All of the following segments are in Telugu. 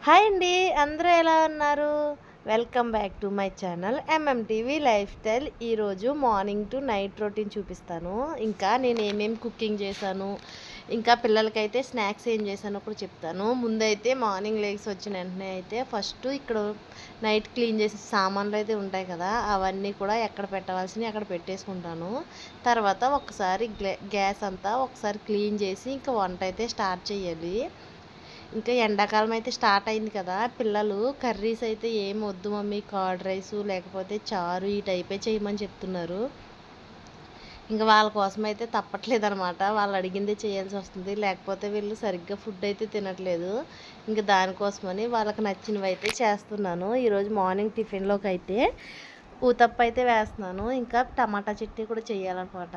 హాయ్ అండి, అందరూ ఎలా ఉన్నారు? Welcome back to my channel MMTV lifestyle. ఈరోజు మార్నింగ్ టు నైట్ రొటీన్ చూపిస్తాను. ఇంకా నేను ఏమేమి కుకింగ్ చేశాను, ఇంకా పిల్లలకైతే స్నాక్స్ ఏం చేశానో కూడా చెప్తాను. ముందైతే మార్నింగ్ లేచి వచ్చిన వెంటనే అయితే ఫస్ట్ ఇక్కడ నైట్ క్లీన్ చేసే సామాన్లు అయితే ఉంటాయి కదా, అవన్నీ కూడా ఎక్కడ పెట్టవలసినవి అక్కడ పెట్టేసుకుంటాను. తర్వాత ఒకసారి గ్యాస్ అంతా ఒకసారి క్లీన్ చేసి ఇంకా వంట అయితే స్టార్ట్ చేయాలి. ఇంకా ఎండాకాలం అయితే స్టార్ట్ అయింది కదా, పిల్లలు కర్రీస్ అయితే ఏం వద్దు మమ్మీ, కర్డ్ రైసు లేకపోతే చారు ఈ టైపే చేయమని చెప్తున్నారు. ఇంకా వాళ్ళ కోసం అయితే తప్పట్లేదు అనమాట, వాళ్ళు అడిగిందే చేయాల్సి వస్తుంది. లేకపోతే వీళ్ళు సరిగ్గా ఫుడ్ అయితే తినట్లేదు. ఇంకా దానికోసమని వాళ్ళకి నచ్చినవి అయితే చేస్తున్నాను. ఈరోజు మార్నింగ్ టిఫిన్లోకి అయితే ఊతప్ప అయితే వేస్తున్నాను. ఇంకా టమాటా చట్నీ కూడా చేయాలన్నమాట.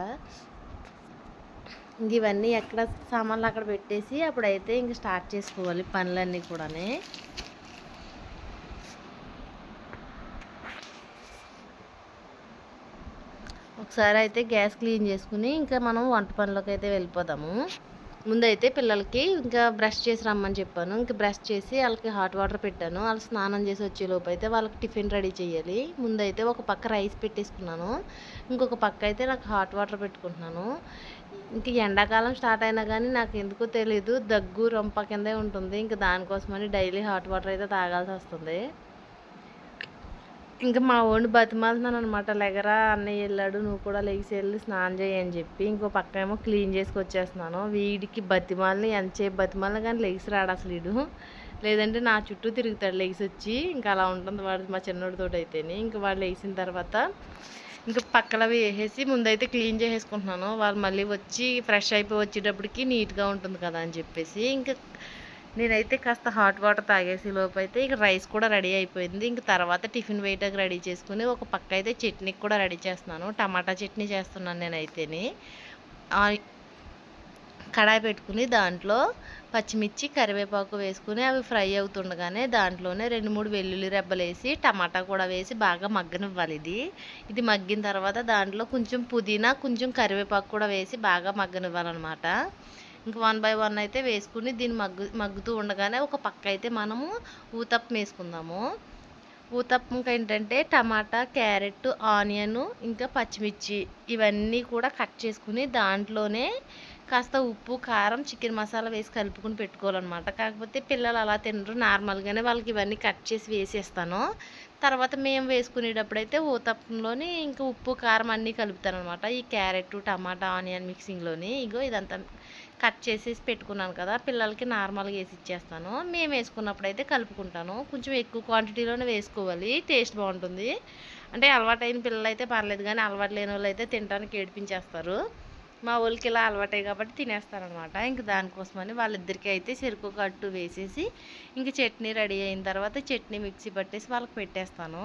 ఇంక ఇవన్నీ ఎక్కడ సామాన్లు అక్కడ పెట్టేసి అప్పుడైతే ఇంక స్టార్ట్ చేసుకోవాలి పనులన్నీ కూడా. ఒకసారి అయితే గ్యాస్ క్లీన్ చేసుకుని ఇంకా మనం వంట పనులకు అయితే వెళ్ళిపోదాము. ముందైతే పిల్లలకి ఇంకా బ్రష్ చేసి రమ్మని చెప్పాను. ఇంకా బ్రష్ చేసి వాళ్ళకి హాట్ వాటర్ పెట్టాను. వాళ్ళు స్నానం చేసి వచ్చేలోపు అయితే వాళ్ళకి టిఫిన్ రెడీ చేయాలి. ముందైతే ఒక పక్క రైస్ పెట్టేసుకున్నాను, ఇంకొక పక్క అయితే నాకు హాట్ వాటర్ పెట్టుకుంటున్నాను. ఇంక ఎండాకాలం స్టార్ట్ అయినా కానీ నాకు ఎందుకో తెలీదు, దగ్గు రొంప కిందే ఉంటుంది. ఇంకా దానికోసమని డైలీ హాట్ వాటర్ అయితే తాగాల్సి వస్తుంది. ఇంకా మా వాడిని బతిమాలుతున్నాను అనమాట, లెగరా అన్నయ్య వెళ్ళాడు, నువ్వు కూడా లెగిసి వెళ్ళి స్నానం చేయి అని చెప్పి. ఇంకో పక్క ఏమో క్లీన్ చేసుకొచ్చేస్తున్నాను. వీడికి బతిమాలని ఎంతసేపు బతిమాలని కానీ లెగిసి రాడు అసలు వీడు. లేదంటే నా చుట్టూ తిరుగుతాడు లెగిసి వచ్చి. ఇంకా అలా ఉంటుంది వాడు మా చిన్నోడితో అయితేనే. ఇంకా వాడు లేచిన తర్వాత ఇంకా పక్కలవి వేసేసి ముందైతే క్లీన్ చేసేసుకుంటున్నాను. వాళ్ళు మళ్ళీ వచ్చి ఫ్రెష్ అయిపోయి వచ్చేటప్పటికి నీట్గా ఉంటుంది కదా అని చెప్పేసి. ఇంకా నేనైతే కాస్త హాట్ వాటర్ తాగేసి లోపు అయితే ఇక రైస్ కూడా రెడీ అయిపోయింది. ఇంక తర్వాత టిఫిన్ వేయటానికి రెడీ చేసుకుని ఒక పక్క అయితే చట్నీకి కూడా రెడీ చేస్తున్నాను. టమాటా చట్నీ చేస్తున్నాను నేనైతేని. కడాయి పెట్టుకుని దాంట్లో పచ్చిమిర్చి కరివేపాకు వేసుకుని అవి ఫ్రై అవుతుండగానే దాంట్లోనే 2-3 వెల్లుల్లి రెబ్బలు వేసి టమాటా కూడా వేసి బాగా మగ్గనివ్వాలి. ఇది మగ్గిన తర్వాత దాంట్లో కొంచెం పుదీనా కొంచెం కరివేపాకు కూడా వేసి బాగా మగ్గనివ్వాలన్నమాట. ఇంక 1 బై 1 అయితే వేసుకుని దీన్ని మగ్గుతూ ఉండగానే ఒక పక్క అయితే మనము ఊతప్పం వేసుకుందాము. ఊతప్పంకి ఏంటంటే టమాటా, క్యారెట్, ఆనియన్ ఇంకా పచ్చిమిర్చి ఇవన్నీ కూడా కట్ చేసుకుని దాంట్లోనే కాస్త ఉప్పు, కారం, చికెన్ మసాలా వేసి కలుపుకుని పెట్టుకోవాలన్నమాట. కాకపోతే పిల్లలు అలా తినరు, నార్మల్గానే వాళ్ళకి ఇవన్నీ కట్ చేసి వేసేస్తాను. తర్వాత మేము వేసుకునేటప్పుడైతే ఊతప్పంలోని ఇంకా ఉప్పు, కారం అన్నీ కలుపుతాను అనమాట. ఈ క్యారెట్, టమాటా, ఆనియన్ మిక్సింగ్లోని ఇగో ఇదంతా కట్ చేసేసి పెట్టుకున్నాను కదా, పిల్లలకి నార్మల్గా వేసి ఇచ్చేస్తాను. మేము వేసుకున్నప్పుడు అయితే కలుపుకుంటాను. కొంచెం ఎక్కువ క్వాంటిటీలోనే వేసుకోవాలి, టేస్ట్ బాగుంటుంది. అంటే అలవాటైన పిల్లలు అయితే పర్లేదు, కానీ అలవాటు లేని వాళ్ళు అయితే తినడానికి ఏడిపించేస్తారు. మా వాళ్ళకి ఇలా అలవాటే కాబట్టి తినేస్తారనమాట. ఇంక దానికోసమని వాళ్ళిద్దరికీ అయితే చెరుకు అట్టు వేసేసి ఇంక చట్నీ రెడీ అయిన తర్వాత చట్నీ మిక్సీ పట్టేసి వాళ్ళకి పెట్టేస్తాను.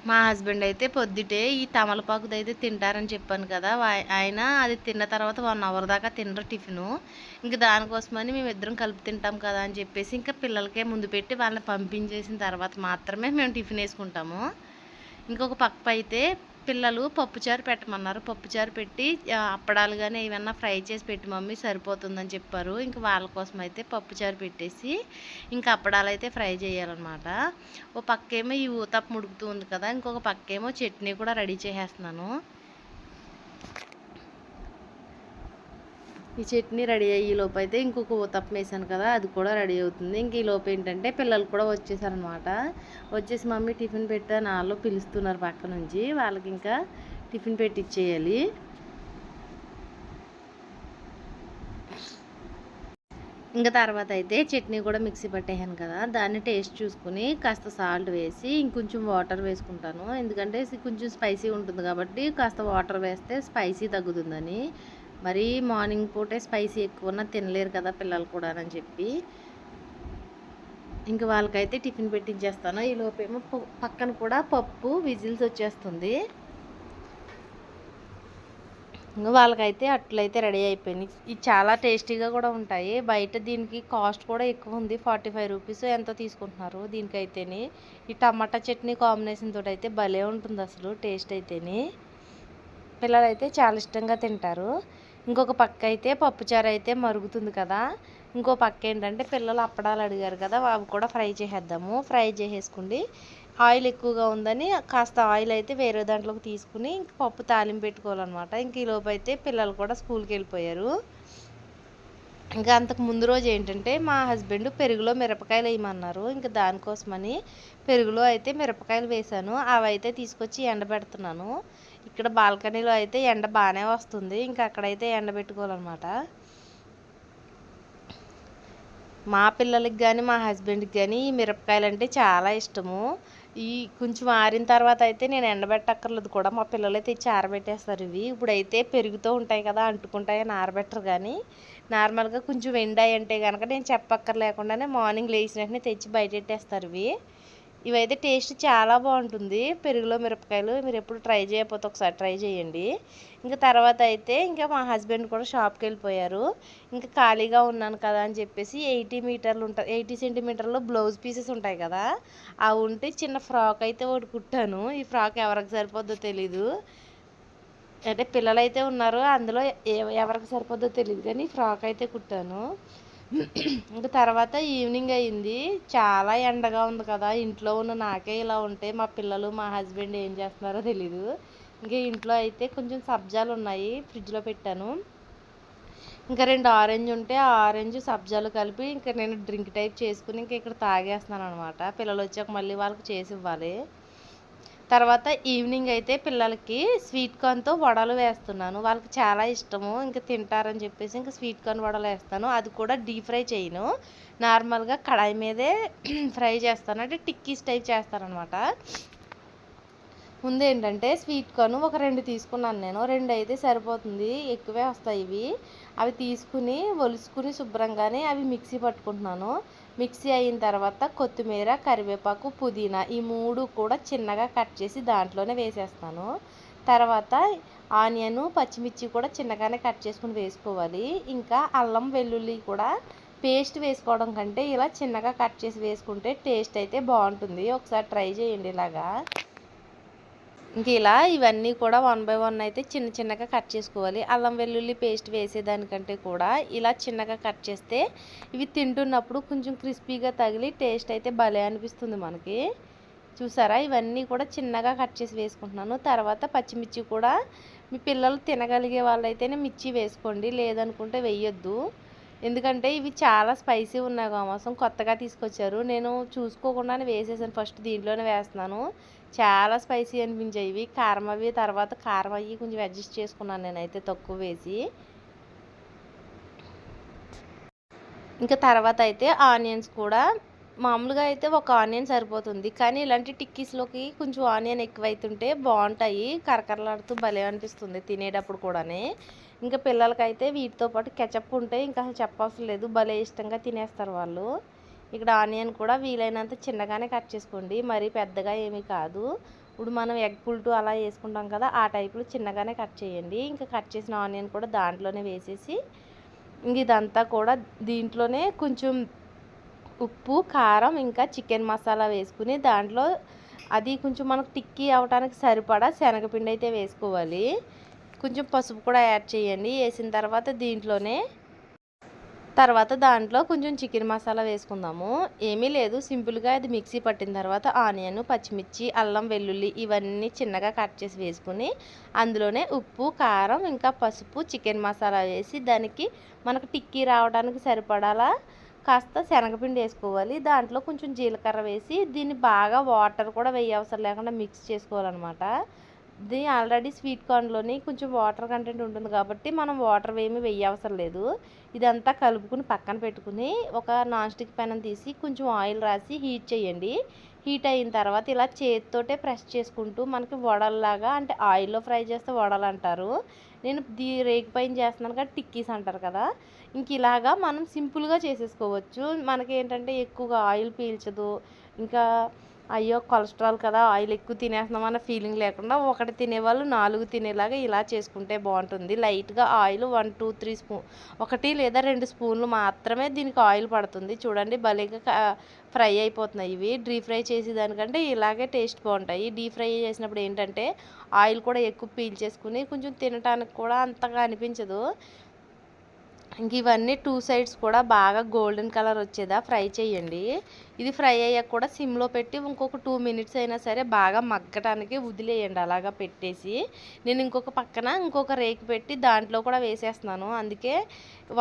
మా హస్బెండ్ అయితే పొద్దుటే ఈ తమలపాకుది అయితే తింటారని చెప్పాను కదా, ఆయన అది తిన్న తర్వాత 1 అవర్ దాకా తినరు టిఫిను. ఇంక దానికోసమని మేము ఇద్దరం కలిపి తింటాం కదా అని చెప్పేసి ఇంకా పిల్లలకే ముందు పెట్టి వాళ్ళని పంపించేసిన తర్వాత మాత్రమే మేము టిఫిన్ వేసుకుంటాము. ఇంకొక పక్క అయితే పిల్లలు పప్పుచారు పెట్టమన్నారు. పప్పుచారు పెట్టి అప్పడాలు కానీ ఏమన్నా ఫ్రై చేసి పెట్టి మమ్మీ సరిపోతుందని చెప్పారు. ఇంక వాళ్ళ కోసం అయితే పప్పుచారు పెట్టేసి ఇంకా అప్పడాలు అయితే ఫ్రై చేయాలన్నమాట. ఓ పక్కేమో ఈ ఊతప్పం ఉడుకుతూ ఉంది కదా, ఇంకొక పక్కేమో చట్నీ కూడా రెడీ చేసేస్తున్నాను. ఈ చట్నీ రెడీ అయ్యే లోపు అయితే ఇంకొక ఊతప్పం వేసాను కదా, అది కూడా రెడీ అవుతుంది. ఇంక ఈ లోపు ఏంటంటే పిల్లలు కూడా వచ్చేసారనమాట. వచ్చేసి మమ్మీ టిఫిన్ పెట్టా నాలో పిలుస్తున్నారు పక్క నుంచి. వాళ్ళకి ఇంకా టిఫిన్ పెట్టిచ్చేయాలి. ఇంకా తర్వాత అయితే చట్నీ కూడా మిక్సీ పట్టేసాను కదా, దాన్ని టేస్ట్ చూసుకుని కాస్త సాల్ట్ వేసి ఇంకొంచెం వాటర్ వేసుకుంటాను. ఎందుకంటే కొంచెం స్పైసీ ఉంటుంది కాబట్టి కాస్త వాటర్ వేస్తే స్పైసీ తగ్గుతుందని. మరీ మార్నింగ్ పూటే స్పైసీ ఎక్కువ తినలేరు కదా పిల్లలు కూడా అని చెప్పి ఇంక వాళ్ళకైతే టిఫిన్ పెట్టించేస్తాను. ఈ లోపేమో పక్కన కూడా పప్పు విజిల్స్ వచ్చేస్తుంది. ఇంకా వాళ్ళకైతే అట్లయితే రెడీ అయిపోయినాయి. ఇవి చాలా టేస్టీగా కూడా ఉంటాయి. బయట దీనికి కాస్ట్ కూడా ఎక్కువ ఉంది, 45 రూపీస్ ఎంతో తీసుకుంటున్నారు దీనికైతేని. ఈ టమాటా చట్నీ కాంబినేషన్ తోటి అయితే భలే ఉంటుంది అసలు టేస్ట్ అయితేని. పిల్లలు అయితే చాలా ఇష్టంగా తింటారు. ఇంకొక పక్క అయితే పప్పుచారు అయితే మరుగుతుంది కదా, ఇంకో పక్క ఏంటంటే పిల్లలు అప్పడాలు అడిగారు కదా, అవి కూడా ఫ్రై చేసేద్దాము. ఫ్రై చేసేసుకోండి. ఆయిల్ ఎక్కువగా ఉందని కాస్త ఆయిల్ అయితే వేరే దాంట్లోకి తీసుకుని ఇంక పప్పు తాలింపు పెట్టుకోవాలన్నమాట. ఇంక ఈలోపు అయితే పిల్లలు కూడా స్కూల్కి వెళ్ళిపోయారు. ఇంకా అంతకు ముందు రోజు ఏంటంటే మా హస్బెండ్ పెరుగులో మిరపకాయలు వేయమన్నారు. ఇంకా దానికోసమని పెరుగులో అయితే మిరపకాయలు వేశాను. అవి అయితే తీసుకొచ్చి ఎండబెడుతున్నాను. ఇక్కడ బాల్కనీలో అయితే ఎండ బాగానే వస్తుంది. ఇంకా అక్కడైతే ఎండబెట్టుకోవాలన్నమాట. మా పిల్లలకి కానీ మా హస్బెండ్కి కానీ ఈ మిరపకాయలు అంటే చాలా ఇష్టము. ఈ కొంచెం ఆరిన తర్వాత అయితే నేను ఎండబెట్టక్కర్లేదు కూడా, మా పిల్లలే తెచ్చి ఆరబెట్టేస్తారు. ఇప్పుడైతే పెరుగుతూ ఉంటాయి కదా, అంటుకుంటాయని ఆరబెట్టరు. కానీ నార్మల్గా కొంచెం ఎండాయి అంటే కనుక నేను చెప్పక్కర్లేకుండానే మార్నింగ్ లేచిన వెంటనే తెచ్చి బయటెట్టేస్తారు. ఇవైతే టేస్ట్ చాలా బాగుంటుంది పెరుగులో మిరపకాయలు. మీరు ఎప్పుడు ట్రై చేయకపోతే ఒకసారి ట్రై చేయండి. ఇంకా తర్వాత అయితే ఇంకా మా హస్బెండ్ కూడా షాప్కి వెళ్ళిపోయారు. ఇంకా ఖాళీగా ఉన్నాను కదా అని చెప్పేసి 80 మీటర్లు ఉంటాయి, 80 సెంటీమీటర్లో బ్లౌజ్ పీసెస్ ఉంటాయి కదా, అవి ఉంటే చిన్న ఫ్రాక్ అయితే ఒకటి కుట్టాను. ఈ ఫ్రాక్ ఎవరికి సరిపోద్దో తెలీదు, అంటే పిల్లలైతే ఉన్నారు, అందులో ఎవరికి సరిపోద్దో తెలియదు, కానీ ఫ్రాక్ అయితే కుట్టాను. ఇంకా తర్వాత ఈవినింగ్ అయింది. చాలా ఎండగా ఉంది కదా, ఇంట్లో ఉన్న నాకే ఇలా ఉంటే మా పిల్లలు మా హస్బెండ్ ఏం చేస్తున్నారో తెలీదు. ఇంకా ఇంట్లో అయితే కొంచెం సబ్జాలు ఉన్నాయి, ఫ్రిడ్జ్లో పెట్టాను. ఇంకా 2 ఆరెంజ్ ఉంటే ఆ ఆరెంజ్ సబ్జాలు కలిపి ఇంకా నేను డ్రింక్ టైప్ చేసుకుని ఇంకా ఇక్కడ తాగేస్తున్నాను అనమాట. పిల్లలు వచ్చాక మళ్ళీ వాళ్ళకి చేసి ఇవ్వాలి. తర్వాత ఈవినింగ్ అయితే పిల్లలకి స్వీట్ కార్న్తో వడలు వేస్తున్నాను. వాళ్ళకి చాలా ఇష్టము, ఇంకా తింటారని చెప్పేసి ఇంకా స్వీట్ కార్న్ వడలు వేస్తాను. అది కూడా డీప్ ఫ్రై చేయను, నార్మల్గా కడాయి మీదే ఫ్రై చేస్తాను, అంటే టిక్కీస్ టైప్ చేస్తానమాట. ముందు ఏంటంటే స్వీట్ కార్న్ ఒక 2 తీసుకున్నాను నేను, 2 అయితే సరిపోతుంది, ఎక్కువే వస్తాయి ఇవి. అవి తీసుకుని ఒలుసుకుని శుభ్రంగానే అవి మిక్సీ పట్టుకుంటున్నాను. మిక్సీ అయిన తర్వాత కొత్తిమీర, కరివేపాకు, పుదీనా ఈ 3 కూడా చిన్నగా కట్ చేసి దాంట్లోనే వేసేస్తాను. తర్వాత ఆనియన్, పచ్చిమిర్చి కూడా చిన్నగానే కట్ చేసుకుని వేసుకోవాలి. ఇంకా అల్లం వెల్లుల్లి కూడా పేస్ట్ వేసుకోవడం కంటే ఇలా చిన్నగా కట్ చేసి వేసుకుంటే టేస్ట్ అయితే బాగుంటుంది. ఒకసారి ట్రై చేయండి ఇలాగా. ఇంక ఇలా ఇవన్నీ కూడా 1 బై 1 అయితే చిన్న చిన్నగా కట్ చేసుకోవాలి. అల్లం వెల్లుల్లి పేస్ట్ వేసేదానికంటే కూడా ఇలా చిన్నగా కట్ చేస్తే ఇవి తింటున్నప్పుడు కొంచెం క్రిస్పీగా తగిలి టేస్ట్ అయితే భలే అనిపిస్తుంది మనకి. చూసారా, ఇవన్నీ కూడా చిన్నగా కట్ చేసి వేసుకుంటున్నాను. తర్వాత పచ్చిమిర్చి కూడా మీ పిల్లలు తినగలిగే వాళ్ళైతేనే మిర్చి వేసుకోండి, లేదనుకుంటే వేయొద్దు. ఎందుకంటే ఇవి చాలా స్పైసీ ఉన్నాయి కామోసం, కొత్తగా తీసుకొచ్చారు. నేను చూసుకోకుండానే వేసేసాను, ఫస్ట్ దీంట్లోనే వేస్తున్నాను. చాలా స్పైసీ అనిపించాయి ఇవి. కారం అవి తర్వాత కారం అవి కొంచెం అడ్జస్ట్ చేసుకున్నాను నేనైతే తక్కువ వేసి. ఇంకా తర్వాత అయితే ఆనియన్స్ కూడా మామూలుగా అయితే ఒక ఆనియన్ సరిపోతుంది, కానీ ఇలాంటి టిక్కీస్లోకి కొంచెం ఆనియన్ ఎక్కువైతుంటే బాగుంటాయి, కరకరలాడుతూ భలే అనిపిస్తుంది తినేటప్పుడు కూడానే. ఇంకా పిల్లలకైతే వీటితో పాటు కెచప్ ఉంటే ఇంకా అసలు చెప్పవసరం లేదు, భలే ఇష్టంగా తినేస్తారు వాళ్ళు. ఇక్కడ ఆనియన్ కూడా వీలైనంత చిన్నగానే కట్ చేసుకోండి, మరీ పెద్దగా ఏమీ కాదు. ఇప్పుడు మనం ఎగ్ పుల్టు అలా వేసుకుంటాం కదా, ఆ టైపులో చిన్నగానే కట్ చేయండి. ఇంకా కట్ చేసిన ఆనియన్ కూడా దాంట్లోనే వేసేసి ఇంక ఇదంతా కూడా దీంట్లోనే కొంచెం ఉప్పు, కారం, ఇంకా చికెన్ మసాలా వేసుకుని దాంట్లో అది కొంచెం మనకు టిక్కీ అవడానికి సరిపడా శనగపిండి అయితే వేసుకోవాలి. కొంచెం పసుపు కూడా యాడ్ చేయండి. వేసిన తర్వాత దాంట్లో కొంచెం చికెన్ మసాలా వేసుకుందాము. ఏమీ లేదు, సింపుల్గా అది మిక్సీ పట్టిన తర్వాత ఆనియన్, పచ్చిమిర్చి, అల్లం వెల్లుల్లి ఇవన్నీ చిన్నగా కట్ చేసి వేసుకుని అందులోనే ఉప్పు, కారం, ఇంకా పసుపు, చికెన్ మసాలా వేసి దానికి మనకు టిక్కీ రావడానికి సరిపడాలా కాస్త శనగపిండి వేసుకోవాలి. దాంట్లో కొంచెం జీలకర్ర వేసి దీన్ని బాగా వాటర్ కూడా వేయవసరం లేకుండా మిక్స్ చేసుకోవాలన్నమాట. ఇది ఆల్రెడీ స్వీట్ కార్న్లోని కొంచెం వాటర్ కంటెంట్ ఉంటుంది కాబట్టి మనం వాటర్ ఏమీ వేయవసరం లేదు. ఇదంతా కలుపుకుని పక్కన పెట్టుకుని ఒక నాన్ స్టిక్ పెనం తీసి కొంచెం ఆయిల్ రాసి హీట్ చేయండి. హీట్ అయిన తర్వాత ఇలా చేతితోటే ప్రెస్ చేసుకుంటూ మనకి వడల్లాగా, అంటే ఆయిల్లో ఫ్రై చేస్తే వడలు అంటారు, నేను రేకు పైన చేస్తున్నాను కదా టిక్కీస్ అంటారు కదా. ఇంక ఇలాగా మనం సింపుల్గా చేసేసుకోవచ్చు. మనకి ఏంటంటే ఎక్కువగా ఆయిల్ పీల్చదు, ఇంకా అయ్యో కొలెస్ట్రాల్ కదా ఆయిల్ ఎక్కువ తినేస్తున్నాం అన్న ఫీలింగ్ లేకుండా ఒకటి తినేవాళ్ళు 4 తినేలాగా ఇలా చేసుకుంటే బాగుంటుంది. లైట్గా ఆయిల్ 1, 2, 3 స్పూన్, 1 లేదా 2 స్పూన్లు మాత్రమే దీనికి ఆయిల్ పడుతుంది. చూడండి భలేగా ఫ్రై అయిపోతున్నాయి ఇవి. డీప్ ఫ్రై చేసేదానికంటే ఇలాగే టేస్ట్ బాగుంటాయి. డీప్ ఫ్రై చేసినప్పుడు ఏంటంటే ఆయిల్ కూడా ఎక్కువ పీల్చేసుకుని కొంచెం తినడానికి కూడా అంతగా అనిపించదు. ఇంక ఇవన్నీ 2 సైడ్స్ కూడా బాగా గోల్డెన్ కలర్ వచ్చేదా ఫ్రై చేయండి. ఇది ఫ్రై అయ్యాక కూడా సిమ్లో పెట్టి ఇంకొక 2 మినిట్స్ అయినా సరే బాగా మగ్గటానికి వదిలేయండి. అలాగా పెట్టేసి నేను ఇంకొక రేకు పెట్టి దాంట్లో కూడా వేసేస్తున్నాను. అందుకే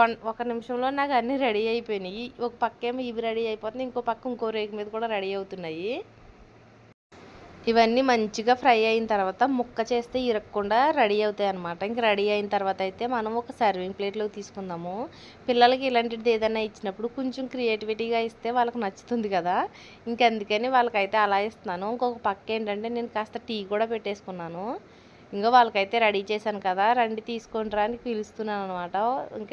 1 నిమిషంలో నాకు అన్నీ రెడీ అయిపోయినాయి. ఒక పక్కేమో ఇవి రెడీ అయిపోతున్నాయి, ఇంకో పక్క ఇంకో రేకు మీద కూడా రెడీ అవుతున్నాయి. ఇవన్నీ మంచిగా ఫ్రై అయిన తర్వాత ముక్క చేస్తే ఇరగకుండా రెడీ అవుతాయి అన్నమాట. ఇంక రెడీ అయిన తర్వాత అయితే మనం ఒక సర్వింగ్ ప్లేట్లోకి తీసుకుందాము. పిల్లలకి ఇలాంటిది ఏదైనా ఇచ్చినప్పుడు కొంచెం క్రియేటివిటీగా ఇస్తే వాళ్ళకి నచ్చుతుంది కదా. అందుకని వాళ్ళకైతే అలా ఇస్తున్నాను. ఇంకొక పక్క ఏంటంటే నేను కాస్త టీ కూడా పెట్టేసుకున్నాను. వాళ్ళకైతే రెడీ చేశాను కదా, రండి తీసుకొని రా అని పిలుస్తున్నాను అనమాట.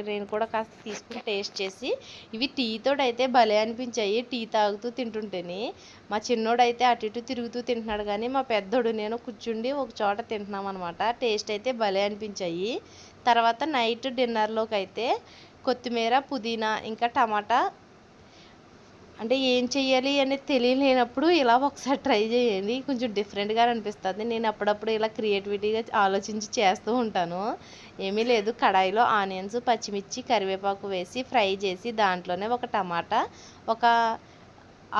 నేను కూడా కాస్త తీసుకుని టేస్ట్ చేసి ఇవి టీతోడైతే భలే అనిపించాయి. టీ తాగుతూ తింటుంటేనే మా చిన్నోడైతే అటు ఇటు తిరుగుతూ తింటున్నాడు, కానీ మా పెద్దోడు నేను కూర్చుండి ఒక చోట తింటున్నాం అనమాట. టేస్ట్ అయితే భలే అనిపించాయి. తర్వాత నైట్ డిన్నర్లోకి అయితే కొత్తిమీర, పుదీనా ఇంకా టమాటా అంటే ఏం చెయ్యాలి అనేది తెలియలేనప్పుడు ఇలా ఒకసారి ట్రై చేయండి. కొంచెం డిఫరెంట్గా అనిపిస్తుంది. నేను అప్పుడప్పుడు ఇలా క్రియేటివిటీగా ఆలోచించి చేస్తూ ఉంటాను. ఏమీ లేదు, కడాయిలో ఆనియన్స్, పచ్చిమిర్చి, కరివేపాకు వేసి ఫ్రై చేసి దాంట్లోనే ఒక టమాటా, ఒక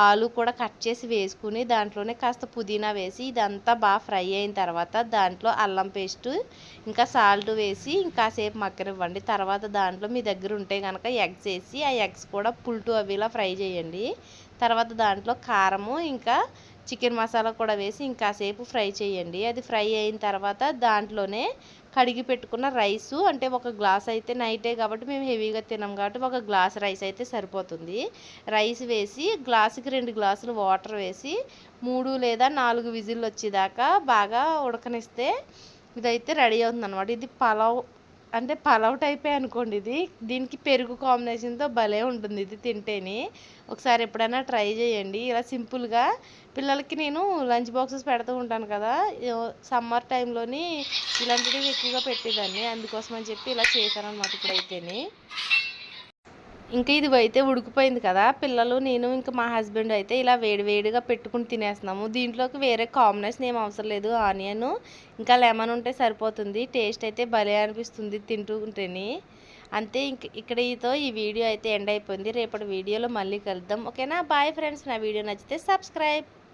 ఆలు కూడా కట్ చేసి వేసుకుని దాంట్లోనే కాస్త పుదీనా వేసి ఇదంతా బాగా ఫ్రై అయిన తర్వాత దాంట్లో అల్లం పేస్టు ఇంకా సాల్ట్ వేసి ఇంకాసేపు మగ్గనివ్వండి. తర్వాత దాంట్లో మీ దగ్గర ఉంటే కనుక ఎగ్స్ వేసి ఆ ఎగ్స్ కూడా పుల్టు అవిలా ఫ్రై చేయండి. తర్వాత దాంట్లో కారము ఇంకా చికెన్ మసాలా కూడా వేసి ఇంకాసేపు ఫ్రై చేయండి. అది ఫ్రై అయిన తర్వాత దాంట్లోనే కడిగి పెట్టుకున్న రైసు, అంటే ఒక గ్లాస్ అయితే నైటే కాబట్టి మేము హెవీగా తినాం కాబట్టి ఒక గ్లాస్ రైస్ అయితే సరిపోతుంది. రైస్ వేసి గ్లాసుకి 2 గ్లాసులు వాటర్ వేసి 3 లేదా 4 విజిల్లు వచ్చేదాకా బాగా ఉడకనిస్తే ఇదైతే రెడీ అవుతుంది అనమాట. ఇది పలావ్ టైపే అనుకోండి. దీనికి పెరుగు కాంబినేషన్తో భలే ఉంటుంది ఇది తింటేనే. ఒకసారి ఎప్పుడైనా ట్రై చేయండి. ఇలా సింపుల్గా పిల్లలకి నేను లంచ్ బాక్సెస్ పెడుతూ ఉంటాను కదా, సమ్మర్ టైంలోని ఇలాంటివి ఎక్కువగా పెట్టేదాన్ని. అందుకోసం అని చెప్పి ఇలా చేశాను అనమాట ఇప్పుడైతేనే. ఇంకా ఇది అయితే ఉడికిపోయింది కదా, పిల్లలు నేను ఇంకా మా హస్బెండ్ అయితే ఇలా వేడివేడిగా పెట్టుకుని తినేస్తున్నాము. దీంట్లోకి వేరే కాంబినేషన్ ఏం అవసరం లేదు. ఆనియన్ ఇంకా లెమన్ ఉంటే సరిపోతుంది. టేస్ట్ అయితే భలే అనిపిస్తుంది తింటూ ఉంటేనే. అంతే, ఇక్కడతో ఈ వీడియో అయితే ఎండ్ అయిపోయింది. రేపటి వీడియోలో మళ్ళీ కలుద్దాం. ఓకేనా, బాయ్ ఫ్రెండ్స్. నా వీడియో నచ్చితే సబ్స్క్రైబ్.